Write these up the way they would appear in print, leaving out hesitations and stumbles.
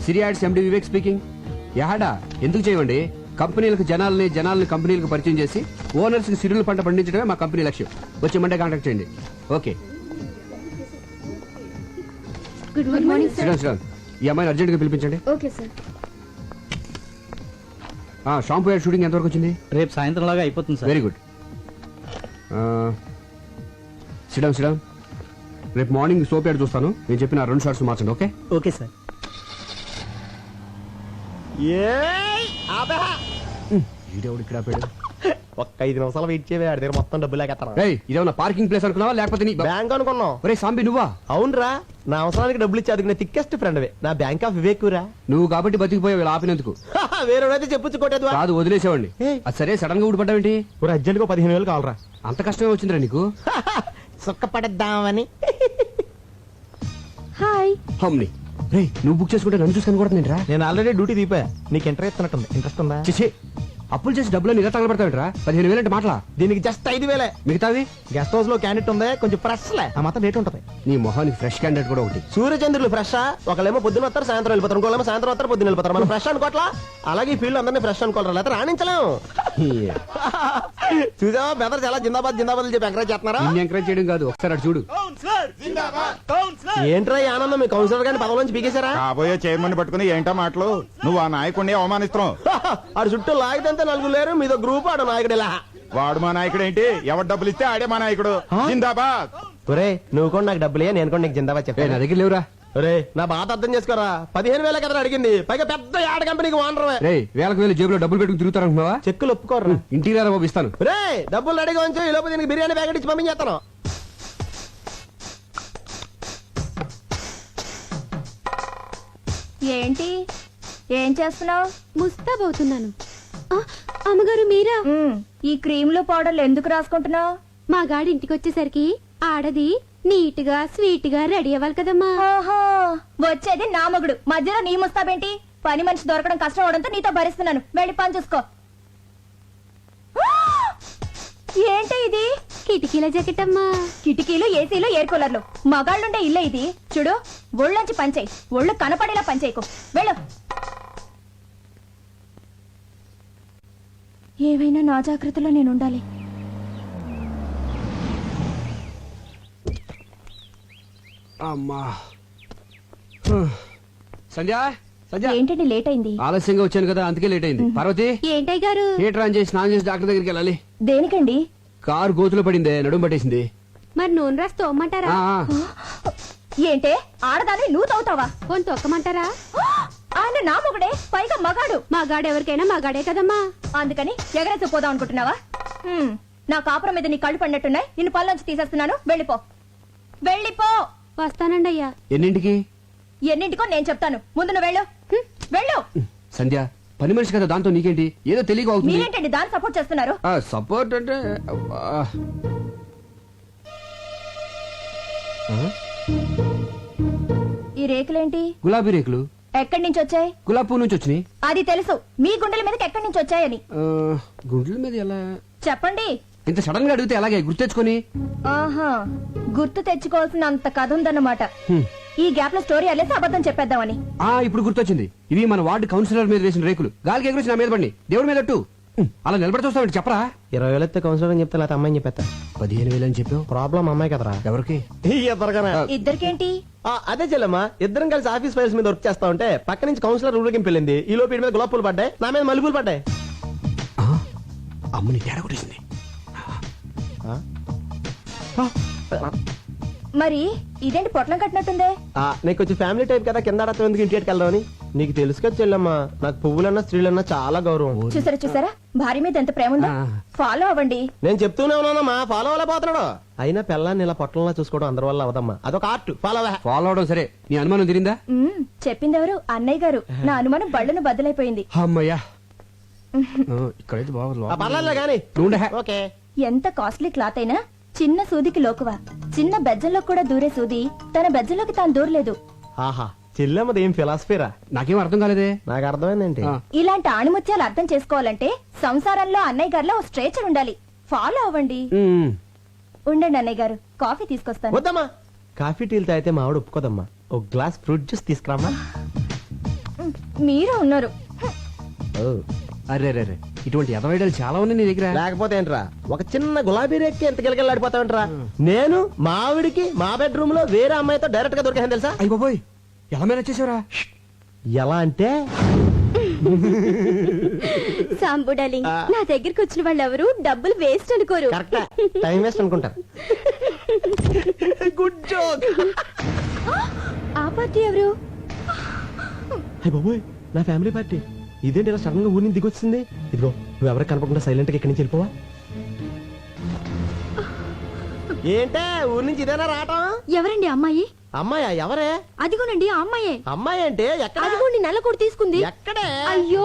సిరియాడ్స్ ఎండి Vivek speaking. యాడా ఎందుకు చేయండి? కంపెనీలకు జనాలని కంపెనీలకు పరిచయం చేసి ఓనర్స్ కి సిరుల పంట పండించడమే మా కంపెనీ లక్ష్యం. వచ్చే మండే కాంటాక్ట్ చేయండి. ఓకే. Good morning sir. ఈ అమ్మాయిని అర్జెంట్ గా పిలిపించండి. Okay sir. Shampoo ad shooting ఎంతవరకు వచ్చింది? రేపు సాయంత్రం లాగా అయిపోతుంది సార్. Very good. సిడమ్ రేపు మార్నింగ్ సోప్ యాడ్ చూస్తాను. నేను చెప్పిన 2 షార్ట్స్ మార్చండి. Okay okay sir. వీడెవడు ఇక్కడ ఆపాడు? ఒక్క 5 నిమిషాలు వెయిట్ చేయవే, ఆడి దగ్గర మొత్తం డబ్బులు లేకెత్తాను. ఇదేమన్నా పార్కింగ్ ప్లేస్ అనుకున్నావా లేకపోతే నీ బ్యాంక్ అనుకున్నావు? ఒరే సాంబి నువ్వా? అవునరా, నా అవసరానికి డబ్బులు ఇచ్చి అదిగిన థిక్కెస్ట్ ఫ్రెండ్ నా బ్యాంక్ ఆఫ్ వివేకురా. నువ్వు కాబట్టి బతికిపోయావు ఇలా ఆపినందుకు. వేరేడైతే చెప్పుచ్చుకోటేది కాదు, వదిలేసేవాడిని. అది సరే, సడన్ గా ఊడిపడ్డావేంటి? అర్జెంట్ గా 15,000 కావాలరా. అంత కష్టమే వచ్చిందిరా నీకు? సుఖపడద్దామని. హాయ్. హమ్ని రే, నువ్వు బుక్ చేసుకుంటే నన్ను చూసుకొని కూడా నేను నేను ఆల్రెడీ డ్యూటీ దీపా. నీకు ఇంట్రెస్ట్ ఇస్తున్నట్టుంది. ఇంట్రెస్ట్ ఉందా? చేసి అప్పులు చేసి డబ్బులు ఇలా తగలబెడతావిట్రా? 15,000 అంటే మాటలా? దీనికి జస్ట్ 5,000. మిగతావి గెస్ట్ హౌస్ లో క్యాండిడేట్ ఉంది, కొంచెం ఫ్రెష్ లే, ఆ మాత్రం రేట్ ఉంటది. నీ మొహానికి ఫ్రెష్ క్యాండిడేట్ కూడా ఒకటి. సూర్యచంద్రులు ఫ్రెష్. ఒకళ్ళేమో పొద్దున వస్తారు, సాయంత్రం వెళ్ళిపోతారు. ఇంకోళ్ళేమో సాయంత్రం వస్తారు, పొద్దున వెళ్ళిపోతారు. మనం ఫ్రెష్ అనుకోవట్లా? అలాగే ఈ ఫీల్డ్ అందరినీ ఫ్రెష్ అనుకోవాలి, లేకపోతే రాణించలేము. చూసావా బెదర్ చాలా జిందాబాద్ జిందాబాద్ చెప్పి ఎంకరేజ్ చేస్తున్నారా? ఎంకరేజ్ చేయడం కాదు, ఒకసారి అటు చూడు. ఏంట్రా ఈ ఆనందం? మీ కౌన్సిలర్ గారిని పదవి నుంచి పీకేశారా? కాబోయే చైర్మన్ పట్టుకుని ఏంటో మాటలు? నువ్వు ఆ నాయకుడిని అవమానిస్తున్నావు. ఆడు చుట్టూ లాగితే 4 లేరు, మీదో గ్రూప్. ఆడు నాయకుడు ఇలా. వాడు మా నాయకుడు ఏంటి? ఎవరు డబ్బులు ఇస్తే ఆడే మా నాయకుడు. జిందాబాద్. ఒరే నువ్వు కూడా నాకు డబ్బులే, నేను కూడా నీకు జిందాబాద్ నా చెప్పాను. దగ్గర లేవురా. ఒరే నా బాధ అర్థం చేసుకోరా. 15,000 కదా అడిగింది, పైగా పెద్ద యాడ్ కంపెనీకి ఓనర్. రే, వేలకు వేలు జేబులో డబ్బులు పెట్టుకుని తిరుగుతారనుకున్నావా? చెక్కులు ఒప్పుకోరా. ఇంటికి రారా బాబు, ఇస్తాను. రే డబ్బులు రెడీగా ఉంచు, ఈ లోపు దీనికి బిర్యానీ ప్యాకెట్ ఇచ్చి పంపించేస్తాను. ఏంటి ఏం చేస్తున్నావు? ముస్తాబవుతున్నాను. అమ్మగారు మీరా? ఈ క్రీమ్లు పౌడర్లు ఎందుకు రాసుకుంటున్నావు? మా గాడి ఇంటికి వచ్చేసరికి ఆడది నీట్ గా స్వీట్ గా రెడీ అవ్వాలి కదమ్మా. ఓహో, వచ్చేది నా మగుడు, మధ్యలో నీ ముస్తాబేంటి? పని మనిషి దొరకడం కష్టం అవడంతో నీతో భరిస్తున్నాను. వెళ్ళి పని చూసుకో. ఏంటి ఇది? కిటికీల జాకెట్ అమ్మా. కిటికీలు, ఏసీలు, ఎయిర్ కూలర్లు, మగాళ్ళుండే ఇల్లే ఇది. చూడు, ఒళ్ళొంచి పంచేయి, ఒళ్ళు కనపడేలా పంచేయకు. వెళ్ళు. ఏవైనా నా జాగ్రత్తలో నేను ఉండాలి. అమ్మా. సంధ్య ఏంటండి లేట్ అయింది? ఆలస్యంగా వచ్చాను కదా, అందుకే లేట్ అయింది. పార్వతి, ఏంటయ్య గారు? థియేటర్ ఆన్ చేసి స్నానం చేసి డాక్టర్ దగ్గరికి వెళ్ళాలి. దేనికండి? కారు గోతులో పడిందే, నడుము పట్టేసింది. మరి నూనె రాసి తోమ్మంటారా? ఏంటే ఆడదాన్ని నువ్వు తవ్వుతావా? పోని తొక్కమంటారా? ఆయన నా మొగుడే, పైగా మగాడు. మా గాడు ఎవరికైనా మా గాడే కదమ్మా. అందుకని ఎగరేసి పోదాం అనుకుంటున్నావా? నా కాపురం మీద నీ కళ్ళు పడినట్టున్నాయి. నిన్ను పళ్ళొంచి తీసేస్తున్నాను. వెళ్ళిపో, వెళ్ళిపో. వస్తానండి అయ్యా. ఎన్నింటికి? ఎన్నింటికో నేను చెప్తాను. ముందు నువ్వు వెళ్ళు. వెళ్ళు. సంధ్య, పని మనిషి కదా, దాంతో నీకేంటి? ఏదో తెలియక అవుతుంది. మీరేంటండి దాన్ని సపోర్ట్ చేస్తున్నారు? సపోర్ట్ అంటే ఈ రేకులేంటి? గులాబీ రేకులు. ఎక్కడి నుంచి వచ్చాయి? గులాబీ పువ్వు నుంచి వచ్చినాయి. అది తెలుసు, మీ గుండెల మీదకి ఎక్కడి నుంచి వచ్చాయని. గుండెల మీద ఎలా? చెప్పండి. ఇంత సడన్ గా అడిగితే ఎలాగే గుర్తెచ్చుకొని? ఆహా, గుర్తు తెచ్చుకోవాల్సిన అంత కథ ఉందన్నమాట. ఈ గ్యాప్ లో స్టోరీ అల్లేసి అబద్ధం చెప్పేద్దామని. ఇప్పుడు గుర్తొచ్చింది. ఇవి మన వార్డు కౌన్సిలర్ మీద వేసిన రేకులు. గాలికి ఎగురొచ్చి నా మీద పడి దేవుడి మీద అలా నిలబడి చూస్తావు. చెప్పరా? 20,000 ఎత్తే కౌన్సిలర్ అని చెప్తే లేకపోతే అమ్మాయిని చెప్పేస్తా. 15,000 అని చెప్పావు. ప్రాబ్లం అమ్మాయి కదరా. ఎవరికి? ఇద్దరికేంటి? అదే చెల్లమ్మా, ఇద్దరం కలిసి ఆఫీస్ ఫైల్స్ మీద వర్క్ చేస్తా ఉంటే పక్క నుంచి కౌన్సిలర్ ఊరికి వెళ్ళింది. ఈ లోపు మీద గులాబ్ పూలు పడ్డాయి, నా మీద మల్లెపూలు పడ్డాయి. అమ్మని తేడా కొట్టేసింది. మరి ఇదేంటి పొట్లం కట్టినట్టుందే? నీకు కొంచెం ఫ్యామిలీ టైప్ కదా, కింద ఆడతాం ఎందుకు ఇంటికి వెళ్దామని. నీకు తెలుసు కదా చెల్లమ్మా, నాకు పువ్వులన్నా స్త్రీలన్నా చాలా గౌరవం. చూసారా భార్య మీద ఎంత ప్రేమ ఉందో. ఫాలో అవ్వండి. నేను చెప్తూనే ఉన్నానమ్మా, ఫాలో అవ్వలేకపోతున్నాడు. అయినా పిల్లాన్ని ఇలా పొట్టంలా చూసుకోవడం అందరి వల్ల అవదమ్మా, అదొక ఆర్ట్. ఫాలో అవడం సరే, నీ అనుమానం తిరిందా? చెప్పిందెవరు? అన్నయ్య గారు. నా అనుమానం బళ్ళను బద్దలైపోయింది. అమ్మయ్యా, ఇక్కడైతే పర్లేదు కానీ. ఓకే. ఎంత కాస్ట్లీ క్లాత్ అయినా చిన్న సూదికి లోకువా. చిన్న బెజ్జంలో కూడా దూరే సూది తన బెజ్జంలోకి తాను దూరలేదు. ఆహా, చెల్లెమ్మది ఏం ఫిలాసఫీరా? నాకేం అర్థం కాలేదే. నాకు అర్థమైందేంటి? ఇలాంటి ఆణిముత్యాలు అర్థం చేసుకోవాలంటే సంసారంలో అన్నయ్య గారిలో ఓ స్ట్రేచర్ ఉండాలి. ఫాలో అవ్వండి. ఉండండి అన్నయ్య గారు, కాఫీ తీసుకొస్తాను. వద్దమ్మా, కాఫీ టీలు తాగితే మా ఆవిడ ఒప్పుకోదమ్మా. ఒక గ్లాస్ ఫ్రూట్ జ్యూస్ తీసుకురామ్మా. మీరు ఉన్నారు. అరే రే రే, ఇటువంటి ఎదవైడలు చాలా ఉన్నాయి నీ దగ్గర. లేకపోతే ఏంట్రా, ఒక చిన్న గులాబీ రేక్కి ఎంత గిలగిలాడిపోతావంటరా. నేను మా ఆవిడికి మా బెడ్రూమ్ లో వేరే అమ్మాయితో డైరెక్ట్ గా దొరికాను తెలుసా. అయ్య బాబోయ్, ఎలా మేనేజ్ చేసావురా? ఎలా అంటే సాంబు డార్లింగ్, నా దగ్గరికి వచ్చిన వాళ్ళు ఎవరు డబ్బులు వేస్ట్ అనుకోరు. కరెక్ట్, టైం వేస్ట్ అనుకుంటారు. Good joke. ఆ పార్టీ ఎవరు? అయ్య బాబోయ్, నా ఫ్యామిలీ పార్టీ. ఇదేంటి ఇలా సడన్ గా ఊరి నుంచి దిగొచ్చింది? ఇదిగో నువ్వు ఎవరికి కనపడకుండా సైలెంట్ గా ఇక్కడి నుంచి వెళ్ళిపోవా. ఏంటే ఊరి నుంచి ఇదేనా రావటం? ఎవరండి అమ్మాయి? అమ్మాయా? ఎవరే? అదిగోనండి ఆ అమ్మాయే. అమ్మాయి అంటే ఎక్కడ? అదిగోండి నల్ల కోటు తీసుకుంది. ఎక్కడే? అయ్యో,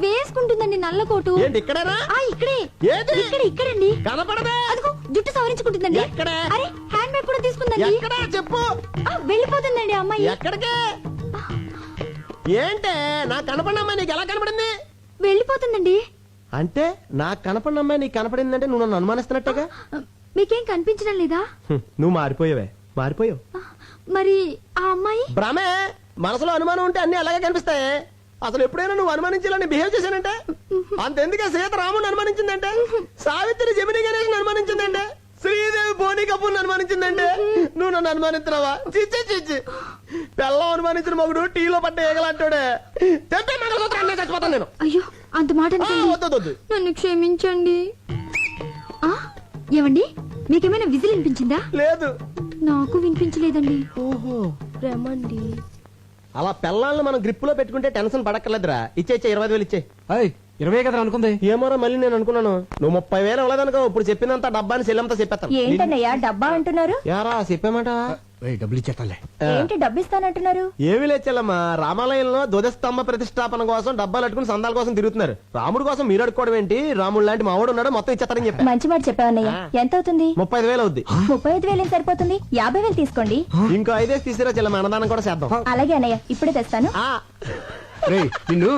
వేసుకుంటుందండి నల్ల కోటు. ఏంటి ఇక్కడేనా? ఇక్కడే. ఏది? ఇక్కడండి. కనపడదే. అదిగో జుట్టు సవరించుకుంటుందండి. ఎక్కడే? అరే, హ్యాండ్ బ్యాగ్ కూడా తీసుకుందండి. ఎక్కడా చెప్పు. వెళ్ళిపోతుందండి అమ్మాయి. ఎక్కడికి? ఏంటే నాకు కనపడిన అమ్మాయి నీకు ఎలా కనపడింది? వెళ్ళిపోతుందండి. అంటే నాకు కనపడిన అమ్మాయి నీకు కనపడిందంటే నువ్వు నన్ను అనుమానిస్తున్నట్టుగా. మీకేం కనిపించడం లేదా? నువ్వు మారిపోయావే, మారిపోయావు. మరి ఆ అమ్మాయి? భ్రమే. మనసులో అనుమానం ఉంటే అన్ని అలాగే కనిపిస్తాయి. అసలు ఎప్పుడైనా నువ్వు అనుమానించాలని బిహేవ్ చేశానంటే అంతెందుకే సీత రాముని అనుమానించిందంటే, సావిత్రి జమిని గణేష్ అనుమానించిందంటే, శ్రీదేవి బోని కపూర్ అనుమానించిందంటే నువ్వు నన్ను అనుమానిస్తున్నావా? చిచ్చి చిచ్చి, పెళ్ళం అనుమానించిన మగుడు టీలో పడ్డ ఏగలంటాడే. తెప్పే మంగళసూత్రాన్ని చచ్చిపోతాను నేను. అయ్యో, అంత మాట అనకండి. వద్దు. నన్ను క్షమించండి. ఏమండి, మీకేమైనా విజిల్ వినిపించిందా? లేదు. నాకు వినిపించలేదండి. ఓహో, రమండి. అలా పెళ్ళాలను మనం గ్రిప్ లో పెట్టుకుంటే టెన్షన్ పడక్కర్లేదురా. ఇచ్చే 25,000 ఇచ్చే. 20 కదా అనుకుంది. ఏమోరా, మళ్ళీ నేను అనుకున్నాను నువ్వు 30,000 ఇవ్వలేదనుకో. ఇప్పుడు చెప్పినంత డబ్బాని సెల్లంతా చెప్పేస్తాను. ఏంటన్నయ్యా డబ్బా అంటున్నారు? యారా చెప్పామాట. డబ్బులు ఇచ్చేస్తాలే. ఏంటి డబ్బు ఇస్తానంటున్నారు? ఏమి లేచెల్లమ్మా, రామాలయంలో ధ్వజస్తంభ ప్రతిష్టాపన కోసం డబ్బాలు అట్టుకుని సందాల కోసం తిరుగుతున్నారు. రాముడు కోసం మీరు అడుకోవడం ఏంటి? రాముడు లాంటి మావాడు ఉన్నాడు, మొత్తం ఇచ్చేస్తారని చెప్పి. మంచి మాట చెప్పావన్నయ్య. ఎంత అవుతుంది? 35,000 అవుద్ది. 35,000 సరిపోతుంది. 50,000 తీసుకోండి. ఇంకో 5 తీసిరా చెల్లమ్మ, అన్నదానం కూడా చేద్దాం. అలాగే అన్నయ్య, ఇప్పుడే తెస్తాను. ఆ. రేయ్, నిన్ను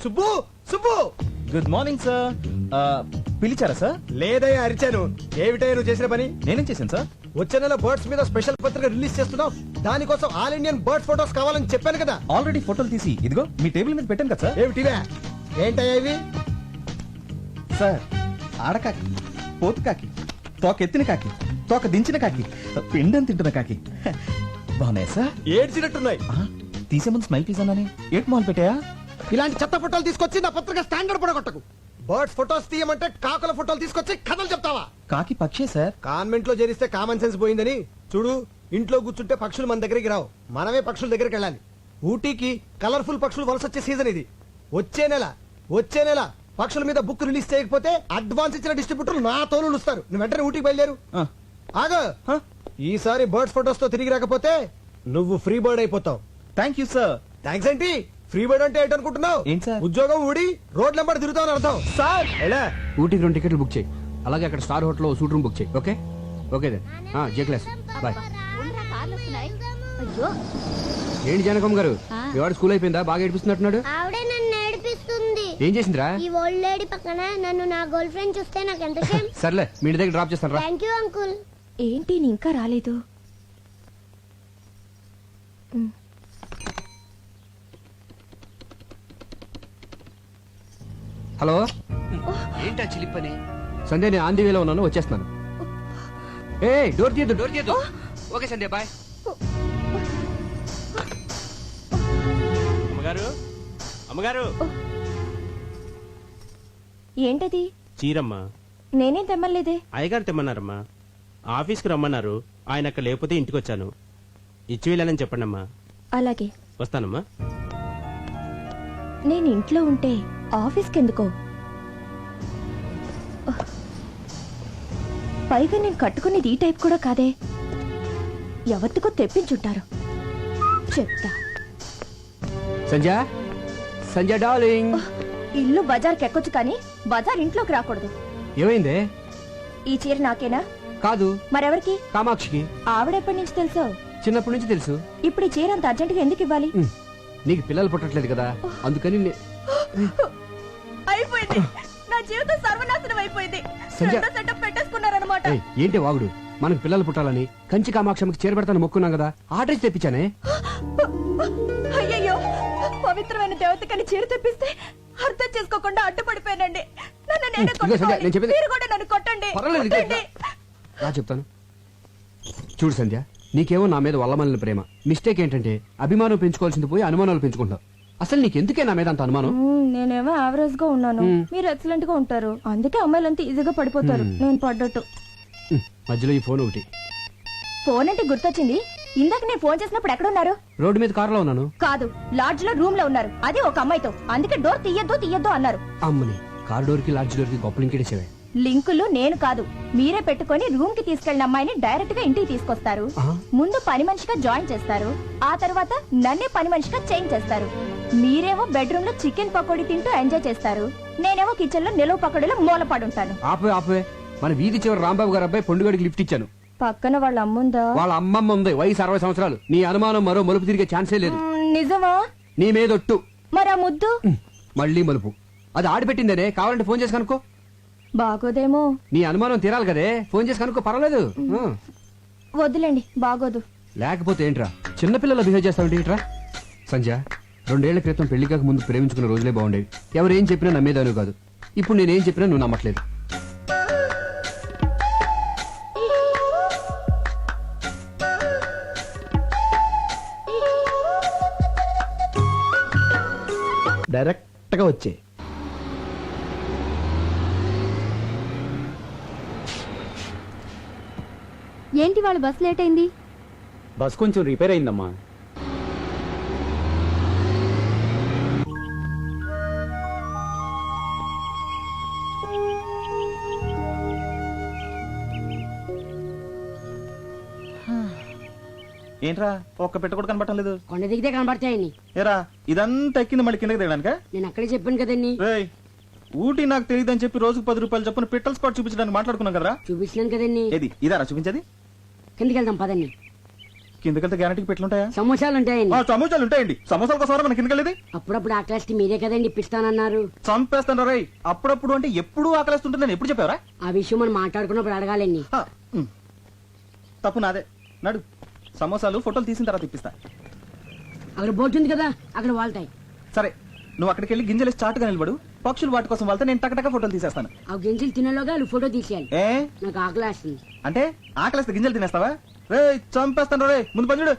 Subbu Subbu, good morning sir. పిలిచారా సార్? లేదయ్యా అరిచాను. ఏమిటయ్యా నువ్వు చేసిన పని? నేనేం చేశాను సార్? వచ్చే నెల బర్డ్స్ మీద స్పెషల్ పత్రిక రిలీజ్ చేస్తున్నావు. దానికోసం ఆల్ ఇండియన్ బర్డ్ ఫోటోస్ కావాలని చెప్పాను కదా. ఆల్రెడీ ఫోటోలు తీసి ఇదిగో మీ టేబుల్ మీద పెట్టాను కదా సార్. ఏమిటివే? ఏంటయ్యా ఇవి? సార్, ఆడకాకి, పోతు కాకి, తోక ఎత్తిన కాకి, తోక దించిన కాకి, పిండం తింటున్న కాకి బాగున్నాయి సార్. ఏడ్చినట్టున్నాయి. తీసే ముందు స్మైల్ ప్లీజ్ అన్నానే. ఏట్ మాల్ పెట్టాయా? ఇలాంటి చెత్త ఫోటోలు తీసుకొచ్చి నా పత్రిక స్టాండర్డ్ పడగొట్టకు. బర్డ్స్ ఫోటోస్ తీయమంటే కాకుల ఫోటోలు తీసుకొచ్చి కథలు చెప్తావా? కాకి పక్షే సార్. కాన్వెంట్ లో చేరిస్తే కామన్ సెన్స్ పోయిందని చూడు. ఇంట్లో కూర్చుంటే పక్షులు మన దగ్గరికి రావు, మనమే పక్షుల దగ్గరికి వెళ్ళాలి. ఊటీకి కలర్ఫుల్ పక్షులు వలస వచ్చే సీజన్ ఇది. వచ్చే నెల పక్షుల మీద బుక్ రిలీజ్ చేయకపోతే అడ్వాన్స్ ఇచ్చిన డిస్ట్రిబ్యూటర్లు నా తోలు ఇస్తారు. నువ్వు వెంటనే ఊటీకి బయలుదేరు. ఆగో, ఈసారి బర్డ్స్ ఫోటోస్ తో తిరిగి రాకపోతే నువ్వు ఫ్రీ బర్డ్ అయిపోతావు. Thank you sir. థ్యాంక్స్ ఏంటి? ఫ్రీ బర్డ్ అంటే ఏంటనుకుంటున్నావు? ఏంటి సార్? ఉద్యోగం ఊడి రోడ్ల వెంబడి తిరుగుతావు అర్థం. సార్ ఎలా? ఊటీకి 2 టికెట్లు బుక్ చేయి. అలాగే అక్కడ star hotel suite room book చేయి. Okay okay then. జే క్లాస్ బాయ్. అయ్యో, ఏంటి జనకమ్మ గారు, మీ వాడు స్కూల్ అయిపోయిందా? బాగా ఏడిపిస్తున్నట్టున్నాడు. ఆవిడే నన్ను ఏడిపిస్తుంది. ఏం చేసిందిరా? ఈ ఓల్డ్ లేడీ పక్కన నన్ను నా గర్ల్ ఫ్రెండ్ చూస్తే నాకు ఎంత షేమ్. సర్లే, మీ ఇంటి దగ్గర డ్రాప్ చేస్తాను రా. Thank you uncle. ఏంటి నీ ఇంకా రాలేదు? హలో, ఏంటా చిలిపని? సంధ్య, నేను ఆంధీ వేలో ఉన్నాను, వచ్చేస్తున్నాను. ఏ డోర్ తీయద్దు. ఓకే సంధ్య, బాయ్. అమ్మగారు, ఏంటది? చీరమ్మా. నేనేం తెమ్మలేదే. అయ్యగారు తెమ్మన్నారమ్మా. ఆఫీస్కి రమ్మన్నారు. ఆయన అక్కడ లేకపోతే ఇంటికి వచ్చాను. ఇచ్చి వెళ్ళాలని చెప్పండమ్మా. అలాగే వస్తానమ్మా. నేను ఇంట్లో ఉంటే ఆఫీస్కి ఎందుకో? పైగా నేను కట్టుకునేది ఈ టైప్ కూడా కాదే. ఎవరికో తెప్పించుంటారు. చెప్తా. సంజయ్ డార్లింగ్. ఇల్లు బజార్కి ఎక్కొచ్చు కానీ బజార్ ఇంట్లోకి రాకూడదు. ఏమైందే? ఈ చీర నాకేనా? కాదు, మరెవరికి? కామాక్షికి. ఆవిడెప్పటి నుంచి తెలుసు? చిన్నప్పటి నుంచి తెలుసు. ఇప్పుడు ఈ చీర అంత అర్జెంటుగా ఎందుకు ఇవ్వాలి? నీకు పిల్లలు పుట్టట్లేదు కదా, అందుకని అయిపోయింది. నా జీవితం సర్వనాశనం అయిపోయింది. సెటప్ పెట్టేసుకున్నారన్నమాట. ఏంటి వాగుడు? మనకు పిల్లలు పుట్టాలని కంచి కామాక్షమికి చేరబెడతాను మొక్కున్నాం కదా, ఆర్డర్ తెప్పించానే. అయ్యయ్యో, పవిత్రమైన దేవతకని చీర తెప్పిస్తే అర్థం చేసుకోకుండా అడ్డుపడిపోయానండి. నన్ను నేనే ఇదిగో సంధ్య, కొట్టుకోవాలి. నేను చెప్పేది- మీరు కూడా నన్ను కొట్టండి. పర్వాలేదు, కొట్టండి. రా చెప్తాను. చూడు సంధ్య, నీకేమో నా మీద వల్లమల్లిన ప్రేమ. మిస్టేక్ ఏంటంటే అభిమానం పెంచుకోవాల్సింది పోయి అనుమానాలు పెంచుకుంటావు. అసలు నీకెందుకే నా మీద అంత అనుమానం? నేనేమో యావరేజ్ గా ఉన్నాను, మీరు ఎక్సలెంట్ గా ఉంటారు. అందుకే అమ్మాయిలంతా ఈజీగా పడిపోతారు. నేను పడ్డట్టు. మధ్యలో ఈ ఫోన్ ఒకటి. ఫోన్ అంటే గుర్తొచ్చింది. ఇందాక నేను ఫోన్ చేసినప్పుడు ఎక్కడున్నారు? రోడ్డు మీద కారులో ఉన్నాను. కాదు, లాడ్జ్ లో రూమ్ లో ఉన్నారు. అది ఒక అమ్మాయితో. అందుకే డోర్ తీయద్దు అన్నారు. అమ్మని కార్ డోర్ కి లాడ్జ్ డోర్ కి గొప్పలు ఇంకేసేవే. లింకులు నేను కాదు, మీరే పెట్టుకొని రూమ్ కి తీసుకెళ్లిన అమ్మాయిని డైరెక్ట్ గా ఇంటికి తీసుకొస్తారు. ముందు పని మనిషిగా జాయిన్ చేస్తారు. ఆ తర్వాత నన్నే పని మనిషిగా చేంజ్ చేస్తారు. మీరేమో బెడ్రూమ్ లో చికెన్ పకోడీ తింటూ ఎంజాయ్ చేస్తారు. నేనేమో కిచెన్ లో నిలువ పకోడీలో మూలపడుంటాను. ఆపే మన వీధి చివరి రాంబాబు గారు అబ్బాయి పొండుగడికి లిఫ్ట్ ఇచ్చాను. పక్కన వాళ్ళ అమ్ముందా? వాళ్ళ అమ్మమ్మ ఉంది, వయసు 60 సంవత్సరాలు. నీ అనుమానం మరో మలుపు తిరిగే ఛాన్సే లేదు. నిజమా? నీ మీదొట్టు. మరి ఆ ముద్దు మళ్ళీ మలుపు. అది ఆడిపెట్టిందనే, కావాలంటే ఫోన్ చేసి కనుక్కో. బాగోదేమో. నీ అనుమానం తీరాలి కదే, ఫోన్ చేసి కనుక్కో, పర్వాలేదు. వద్దులేండి, బాగోదు. లేకపోతే ఏంట్రా చిన్నపిల్లల బిహేవ్ చేస్తావు ఏంట్రా? సంధ్య, 2 ఏళ్ల క్రితం పెళ్లి కాక ముందు ప్రేమించుకున్న రోజులే బాగుండేవి. ఎవరేం చెప్పినా నమ్మేదాను కాదు. ఇప్పుడు నేనేం చెప్పినా నువ్వు నమ్మట్లేదు. డైరెక్ట్ గా వచ్చే. ఏంటి వాళ్ళ బస్ లేట్ అయింది? బస్ కొంచెం రిపేర్ అయిందమ్మా. ఏంట్రా ఒక్క పెట్ట కూడా కనబడటం లేదు? కొండ దిగితే కనబడతాయని. ఏరా ఇదంతా ఎక్కింది మళ్ళీ కిందకి దిగడానికా? నేను అక్కడే చెప్పాను కదండి. రేయ్, ఊటీ నాకు తెలియదని చెప్పి రోజుకు 10 రూపాయలు చెప్పిన పిట్టల స్పాట్ చూపించడానికి మాట్లాడుకున్నాం కదరా? చూపించినాను కదండి. ఏది ఇదారా చూపించేది? కిందకి వెళ్దాం పదండి. కిందకెళ్తే గ్యారంటీకి పెట్లుంటాయా? సమోసాలు ఉంటాయండి. సమోసాలు ఉంటాయండి. సమోసాల కోసం మన కిందకెళ్ళేది? అప్పుడప్పుడు ఆ క్లాస్ కి మీరే కదండి ఇప్పిస్తానన్నారు. చంపేస్తాను రేయ్. అప్పుడప్పుడు అంటే ఎప్పుడు ఆకలిస్తుంటుంది నేను ఎప్పుడు చెప్పావరా? ఆ విషయం మనం మాట్లాడుకున్నప్పుడు అడగాలండి. తప్పు నాదే. నడు, సమోసాలు ఫోటోలు తీసిన తర్వాత ఇప్పిస్తా. అక్కడ బోట్ ఉంది కదా, అక్కడ వాళ్తాయి. సరే, నువ్వు అక్కడికి వెళ్ళి గింజలు చాటుగా నిలబడు. పక్షులు వాటి కోసం వెళ్తే నేను టకటక ఫోటోలు తీసేస్తాను. ఆ గింజలు తినేలోగా వాళ్ళు ఫోటో తీసేయాలి. ఏ నాకు ఆకలి వేస్తుంది. అంటే ఆకలిస్తే గింజలు తినేస్తావా? రే చంపేస్తాను రే, ముందు పని చూడు.